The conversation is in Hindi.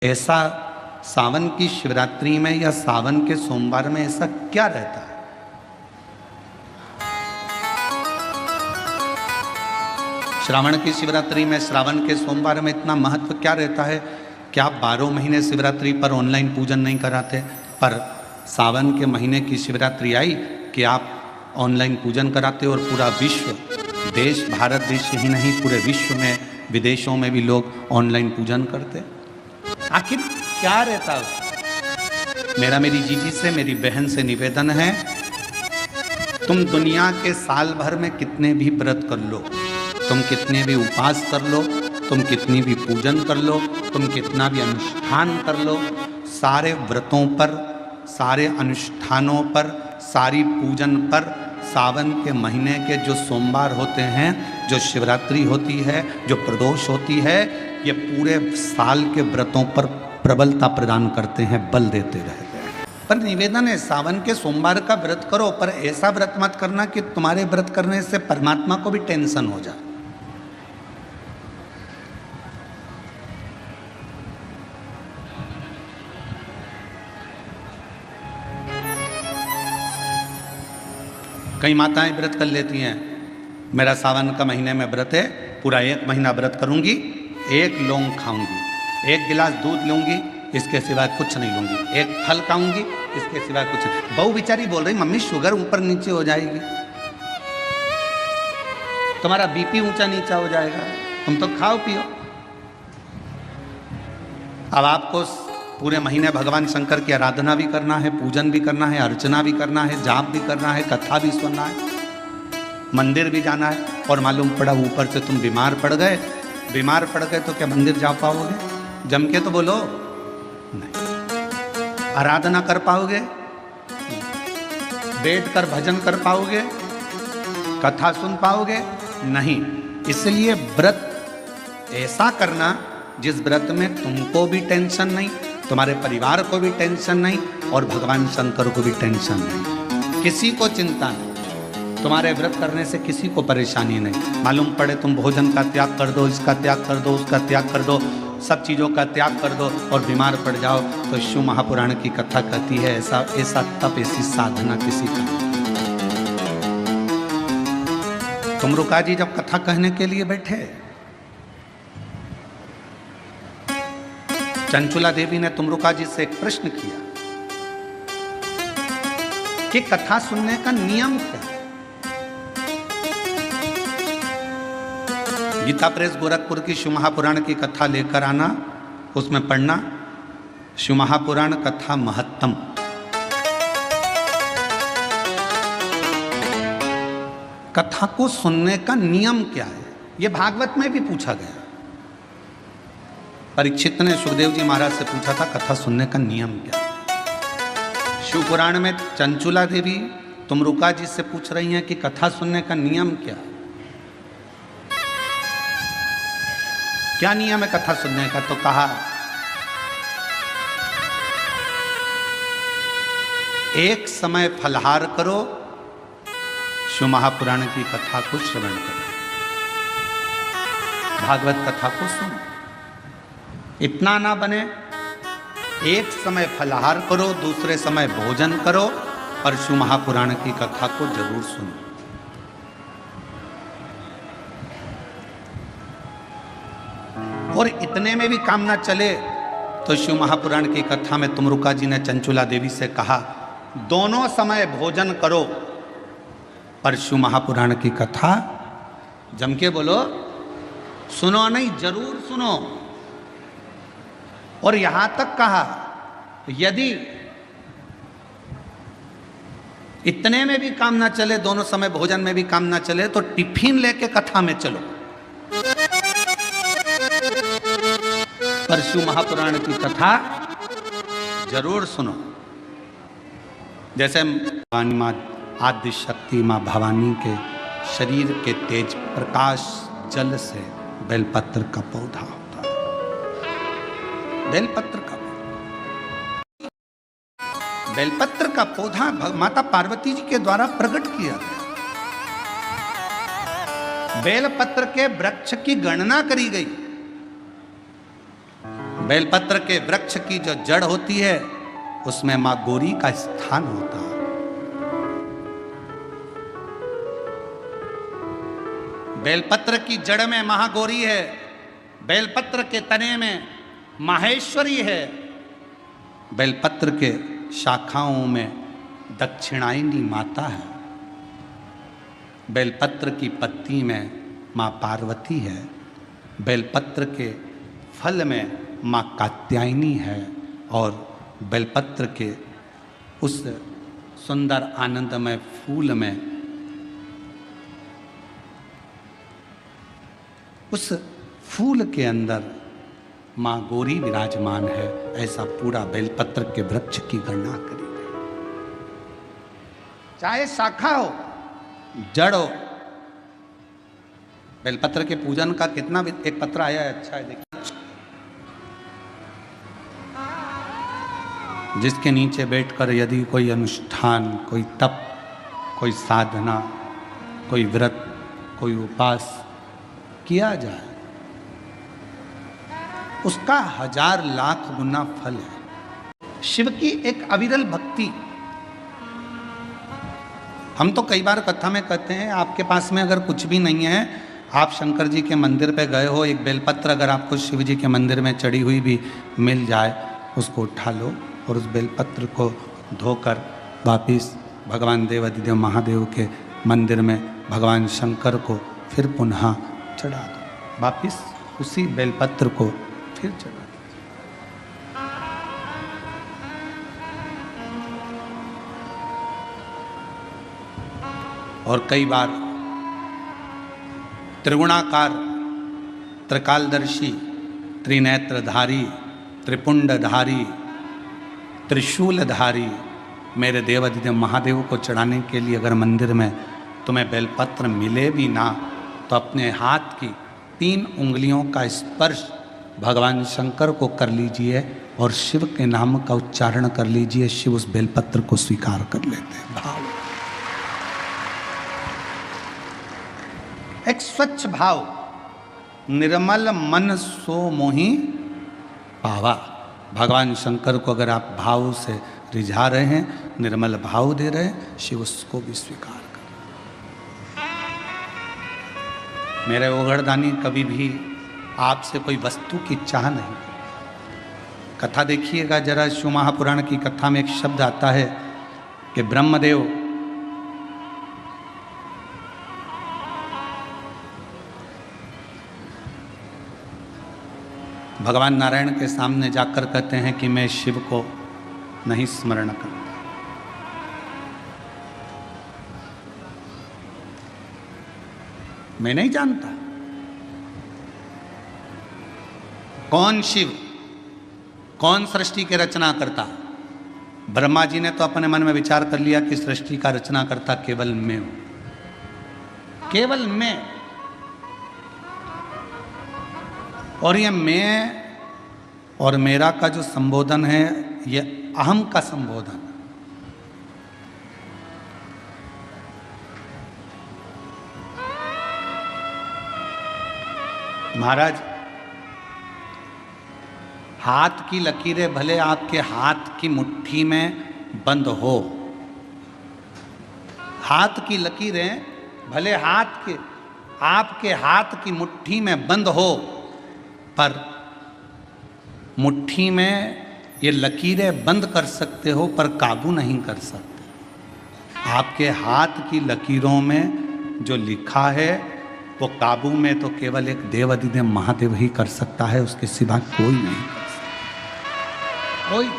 ऐसा सावन की शिवरात्रि में या सावन के सोमवार में ऐसा क्या रहता है? श्रावण की शिवरात्रि में, श्रावण के सोमवार में इतना महत्व क्या रहता है? क्या आप 12 महीने शिवरात्रि पर ऑनलाइन पूजन नहीं कराते, पर सावन के महीने की शिवरात्रि आई कि आप ऑनलाइन पूजन कराते और पूरा विश्व, देश, भारत देश ही नहीं पूरे विश्व में, विदेशों में भी लोग ऑनलाइन पूजन करते। आखिर क्या रहता है? मेरा मेरी जीजी से, मेरी बहन से निवेदन है, तुम दुनिया के साल भर में कितने भी व्रत कर लो, तुम कितने भी उपास कर लो, तुम कितनी भी पूजन कर लो, तुम कितना भी अनुष्ठान कर लो, सारे व्रतों पर, सारे अनुष्ठानों पर, सारी पूजन पर सावन के महीने के जो सोमवार होते हैं, जो शिवरात्रि होती है, जो प्रदोष होती है, ये पूरे साल के व्रतों पर प्रबलता प्रदान करते हैं, बल देते रहते हैं। पर निवेदन है, सावन के सोमवार का व्रत करो, पर ऐसा व्रत मत करना कि तुम्हारे व्रत करने से परमात्मा को भी टेंशन हो जाए। कई माताएं व्रत कर लेती हैं, मेरा सावन का महीने में व्रत है, पूरा 1 महीना व्रत करूंगी, 1 लौंग खाऊंगी, 1 गिलास दूध लूंगी, इसके सिवाय कुछ नहीं लूंगी, 1 फल खाऊंगी, इसके सिवाय कुछ नहीं। बहू बेचारी बोल रही, मम्मी शुगर ऊपर नीचे हो जाएगी, तुम्हारा बीपी ऊंचा नीचा हो जाएगा, तुम तो खाओ पियो। अब आपको पूरे महीने भगवान शंकर की आराधना भी करना है, पूजन भी करना है, अर्चना भी करना है, जाप भी करना है, कथा भी सुनना है, मंदिर भी जाना है, और मालूम पड़ा ऊपर से तुम बीमार पड़ गए। बीमार पड़ गए तो क्या मंदिर जा पाओगे? जम के तो बोलो नहीं। आराधना कर पाओगे? बैठ कर भजन कर पाओगे? कथा सुन पाओगे? नहीं। इसलिए व्रत ऐसा करना जिस व्रत में तुमको भी टेंशन नहीं, तुम्हारे परिवार को भी टेंशन नहीं, और भगवान शंकर को भी टेंशन नहीं, किसी को चिंता नहीं। तुम्हारे व्रत करने से किसी को परेशानी नहीं। मालूम पड़े तुम भोजन का त्याग कर दो, इसका त्याग कर दो, उसका त्याग कर दो, सब चीज़ों का त्याग कर दो और बीमार पड़ जाओ, तो शिव महापुराण की कथा कहती है ऐसा ऐसा तप, ऐसी साधना किसी का। तुमरुका जी जब कथा कहने के लिए बैठे, चंचुला देवी ने तुमरुका जी से एक प्रश्न किया कि कथा सुनने का नियम क्या है? गीता प्रेस गोरखपुर की शिव महापुराण की कथा लेकर आना, उसमें पढ़ना शिव महापुराण कथा महत्तम। कथा को सुनने का नियम क्या है, यह भागवत में भी पूछा गया। परीक्षित ने सुखदेव जी महाराज से पूछा था कथा सुनने का नियम क्या है। शिव पुराण में चंचुला देवी तुमरुका जी से पूछ रही हैं कि कथा सुनने का नियम क्या है, क्या नियम है कथा सुनने का? तो कहा एक समय फलहार करो, शिव महापुराण की कथा को श्रवण करो, भागवत कथा को सुनो। इतना ना बने, एक समय फलहार करो, दूसरे समय भोजन करो, और शिव महापुराण की कथा को जरूर सुनो। और इतने में भी काम ना चले तो शिव महापुराण की कथा में तुमरुका जी ने चंचुला देवी से कहा दोनों समय भोजन करो, पर शिव महापुराण की कथा जम के बोलो, सुनो नहीं, जरूर सुनो। और यहां तक कहा यदि इतने में भी काम ना चले, दोनों समय भोजन में भी काम ना चले, तो टिफिन लेके कथा में चलो, पर शिव महापुराण की कथा जरूर सुनो। जैसे भवानी माँ, आदि शक्ति माँ भवानी के शरीर के तेज प्रकाश जल से बेलपत्र का पौधा होता है, बेलपत्र का बेलपत्र का पौधा माता पार्वती जी के द्वारा प्रकट किया गया। बेलपत्र के वृक्ष की गणना करी गई। बेलपत्र के वृक्ष की जो जड़ होती है उसमें मां गौरी का स्थान होता है। बेलपत्र की जड़ में महागौरी है, बेलपत्र के तने में माहेश्वरी है, बेलपत्र के शाखाओं में दक्षिणायनी माता है, बेलपत्र की पत्ती में मां पार्वती है, बेलपत्र के फल में मां कात्यायनी है और बेलपत्र के उस सुंदर आनंदमय फूल में उस फूल के अंदर मां गौरी विराजमान है। ऐसा पूरा बेलपत्र के वृक्ष की गणना करी गई। चाहे शाखा हो जड़ हो, बेलपत्र के पूजन का कितना भी एक पत्र आया है, अच्छा है देखिए, जिसके नीचे बैठकर यदि कोई अनुष्ठान, कोई तप, कोई साधना, कोई व्रत, कोई उपास किया जाए उसका 1000 लाख गुना फल है। शिव की एक अविरल भक्ति। हम तो कई बार कथा में कहते हैं आपके पास में अगर कुछ भी नहीं है, आप शंकर जी के मंदिर पे गए हो, एक बेलपत्र अगर आपको शिव जी के मंदिर में चढ़ी हुई भी मिल जाए, उसको उठा लो और उस बेलपत्र को धोकर वापिस भगवान देवाधिदेव महादेव के मंदिर में भगवान शंकर को फिर पुनः चढ़ा दो, वापिस उसी बेलपत्र को फिर चढ़ा दो। और कई बार त्रिगुणाकार, त्रिकालदर्शी, त्रिनेत्रधारी, त्रिपुंडधारी, त्रिशूलधारी मेरे देवाधिदेव महादेव को चढ़ाने के लिए अगर मंदिर में तुम्हें बेलपत्र मिले भी ना तो अपने हाथ की 3 उंगलियों का स्पर्श भगवान शंकर को कर लीजिए और शिव के नाम का उच्चारण कर लीजिए। शिव उस बेलपत्र को स्वीकार कर लेते हैं। भाव, एक स्वच्छ भाव, निर्मल मन सो मोहि पावा। भगवान शंकर को अगर आप भाव से रिझा रहे हैं, निर्मल भाव दे रहे हैं, शिव उसको भी स्वीकार कर। मेरे ओघड़दानी कभी भी आपसे कोई वस्तु की चाह नहीं। कथा देखिएगा जरा, शिव महापुराण की कथा में एक शब्द आता है कि ब्रह्मदेव भगवान नारायण के सामने जाकर कहते हैं कि मैं शिव को नहीं स्मरण करता। मैं नहीं जानता कौन शिव, कौन सृष्टि के रचना करता। ब्रह्मा जी ने तो अपने मन में विचार कर लिया कि सृष्टि का रचना करता केवल मैं हूं, केवल मैं। और ये मैं और मेरा का जो संबोधन है, ये अहम का संबोधन है। महाराज, हाथ की लकीरें भले आपके हाथ की मुट्ठी में बंद हो, हाथ की लकीरें भले आपके हाथ की मुट्ठी में बंद हो, पर मुट्ठी में ये लकीरें बंद कर सकते हो पर काबू नहीं कर सकते। आपके हाथ की लकीरों में जो लिखा है वो काबू में तो केवल एक देवाधिदेव महादेव ही कर सकता है, उसके सिवा कोई नहीं कर सकता। कोई